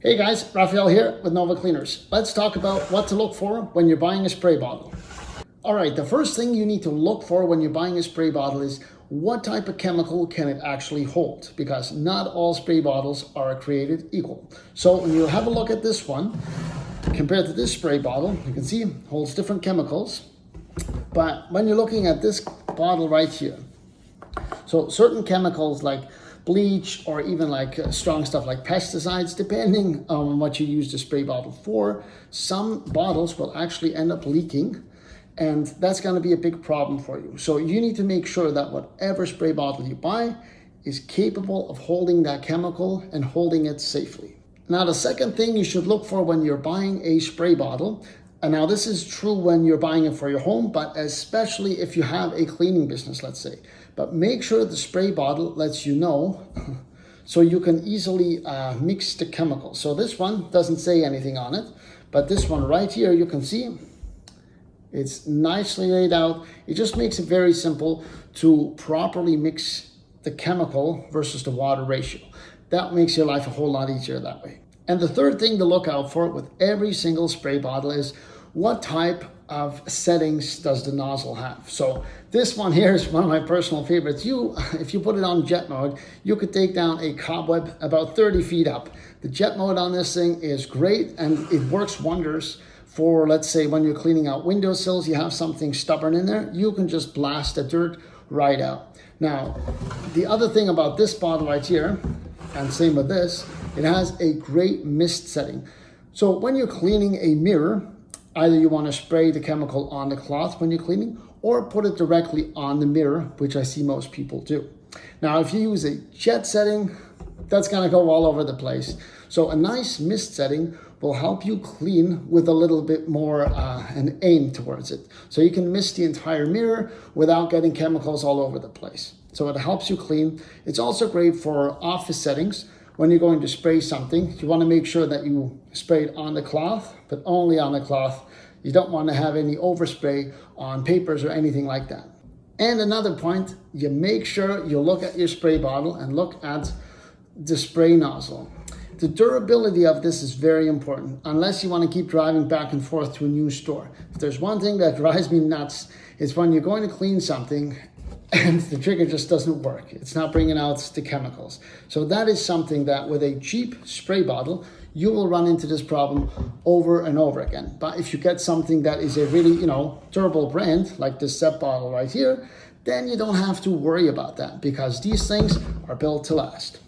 Hey guys, Raphael here with Nova Cleaners. Let's talk about what to look for when you're buying a spray bottle. All right, the first thing you need to look for when you're buying a spray bottle is what type of chemical can it actually hold, because not all spray bottles are created equal. So when you have a look at this one, compared to this spray bottle, you can see it holds different chemicals. But when you're looking at this bottle right here, so certain chemicals like bleach or even like strong stuff like pesticides, depending on what you use the spray bottle for, some bottles will actually end up leaking, and that's going to be a big problem for you. So you need to make sure that whatever spray bottle you buy is capable of holding that chemical and holding it safely. Now, the second thing you should look for when you're buying a spray bottle, and now this is true when you're buying it for your home, but especially if you have a cleaning business, let's say. But make sure the spray bottle lets you know so you can easily mix the chemicals. So this one doesn't say anything on it, but this one right here, you can see it's nicely laid out. It just makes it very simple to properly mix the chemical versus the water ratio. That makes your life a whole lot easier that way. And the third thing to look out for with every single spray bottle is what type of settings does the nozzle have. So this one here is one of my personal favorites. If you put it on jet mode, you could take down a cobweb about 30 feet up. The jet mode on this thing is great, and it works wonders for, let's say, when you're cleaning out windowsills, you have something stubborn in there, you can just blast the dirt right out. Now, the other thing about this bottle right here, and same with this, it has a great mist setting. So when you're cleaning a mirror, either you want to spray the chemical on the cloth when you're cleaning or put it directly on the mirror, which I see most people do. Now, if you use a jet setting, that's going to go all over the place. So a nice mist setting will help you clean with a little bit more an aim towards it. So you can mist the entire mirror without getting chemicals all over the place. So it helps you clean. It's also great for office settings. When you're going to spray something, you want to make sure that you spray it on the cloth, but only on the cloth. You don't want to have any overspray on papers or anything like that. And another point, you make sure you look at your spray bottle and look at the spray nozzle. The durability of this is very important, unless you want to keep driving back and forth to a new store. If there's one thing that drives me nuts, is when you're going to clean something and the trigger just doesn't work. It's not bringing out the chemicals. So that is something that with a cheap spray bottle, you will run into this problem over and over again. But if you get something that is a really, durable brand, like this Zep bottle right here, then you don't have to worry about that, because these things are built to last.